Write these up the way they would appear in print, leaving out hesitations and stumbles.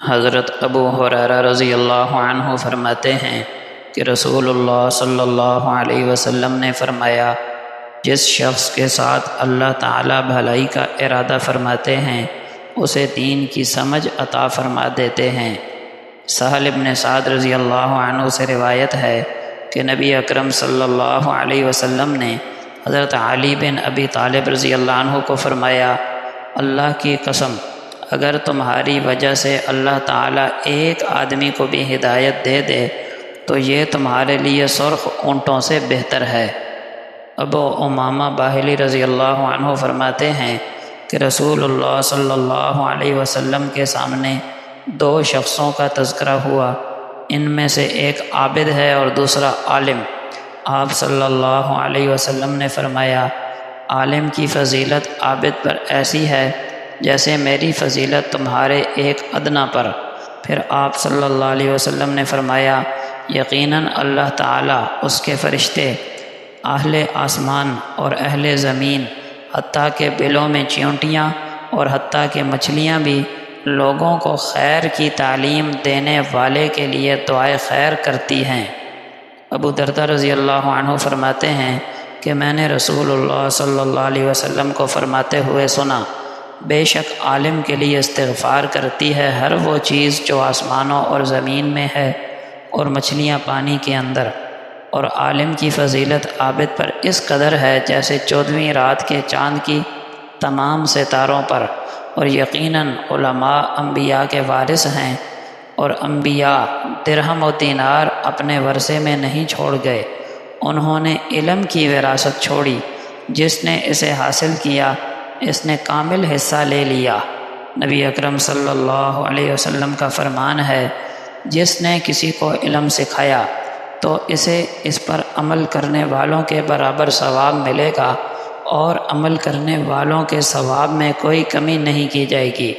حضرت ابو ہریرہ رضی اللہ عنہ فرماتے ہیں کہ رسول اللہ صلی اللہ علیہ وسلم نے فرمایا، جس شخص کے ساتھ اللہ تعالیٰ بھلائی کا ارادہ فرماتے ہیں اسے دین کی سمجھ عطا فرما دیتے ہیں۔ سہل بن سعد رضی اللہ عنہ سے روایت ہے کہ نبی اکرم صلی اللہ علیہ وسلم نے حضرت علی بن ابی طالب رضی اللہ عنہ کو فرمایا، اللہ کی قسم، اگر تمہاری وجہ سے اللہ تعالیٰ ایک آدمی کو بھی ہدایت دے دے تو یہ تمہارے لیے سرخ اونٹوں سے بہتر ہے۔ ابو امامہ باہلی رضی اللہ عنہ فرماتے ہیں کہ رسول اللہ صلی اللہ علیہ وسلم کے سامنے دو شخصوں کا تذکرہ ہوا، ان میں سے ایک عابد ہے اور دوسرا عالم۔ آپ صلی اللہ علیہ وسلم نے فرمایا، عالم کی فضیلت عابد پر ایسی ہے جیسے میری فضیلت تمہارے ایک ادنا پر۔ پھر آپ صلی اللہ علیہ وسلم نے فرمایا، یقیناً اللہ تعالیٰ، اس کے فرشتے، اہل آسمان اور اہل زمین، حتیٰ کہ بلوں میں چیونٹیاں اور حتیٰ کہ مچھلیاں بھی لوگوں کو خیر کی تعلیم دینے والے کے لیے دعائے خیر کرتی ہیں۔ ابو دردہ رضی اللہ عنہ فرماتے ہیں کہ میں نے رسول اللہ صلی اللہ علیہ وسلم کو فرماتے ہوئے سنا، بے شک عالم کے لیے استغفار کرتی ہے ہر وہ چیز جو آسمانوں اور زمین میں ہے اور مچھلیاں پانی کے اندر، اور عالم کی فضیلت عابد پر اس قدر ہے جیسے 14ویں رات کے چاند کی تمام ستاروں پر۔ اور یقیناً علماء انبیاء کے وارث ہیں، اور انبیاء درہم و دینار اپنے ورثے میں نہیں چھوڑ گئے، انہوں نے علم کی وراثت چھوڑی، جس نے اسے حاصل کیا اس نے کامل حصہ لے لیا۔ نبی اکرم صلی اللہ علیہ وسلم کا فرمان ہے، جس نے کسی کو علم سکھایا تو اسے اس پر عمل کرنے والوں کے برابر ثواب ملے گا، اور عمل کرنے والوں کے ثواب میں کوئی کمی نہیں کی جائے گی۔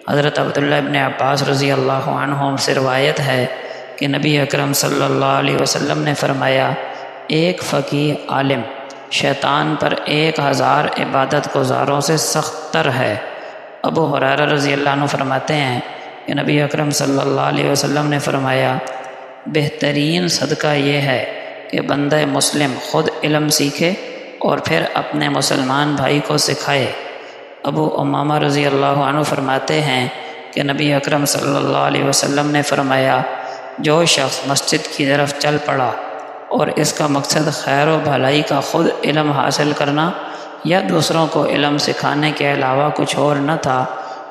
حضرت عبداللہ ابن عباس رضی اللہ عنہم سے روایت ہے کہ نبی اکرم صلی اللہ علیہ وسلم نے فرمایا، ایک فقیہ عالم شیطان پر 1000 عبادت گزاروں سے سخت تر ہے۔ ابو ہریرہ رضی اللہ عنہ فرماتے ہیں کہ نبی اکرم صلی اللہ علیہ وسلم نے فرمایا، بہترین صدقہ یہ ہے کہ بندہ مسلم خود علم سیکھے اور پھر اپنے مسلمان بھائی کو سکھائے۔ ابو امامہ رضی اللہ عنہ فرماتے ہیں کہ نبی اکرم صلی اللہ علیہ وسلم نے فرمایا، جو شخص مسجد کی طرف چل پڑا اور اس کا مقصد خیر و بھلائی کا خود علم حاصل کرنا یا دوسروں کو علم سکھانے کے علاوہ کچھ اور نہ تھا،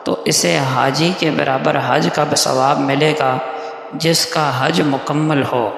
تو اسے حاجی کے برابر حج کا ثواب ملے گا جس کا حج مکمل ہو۔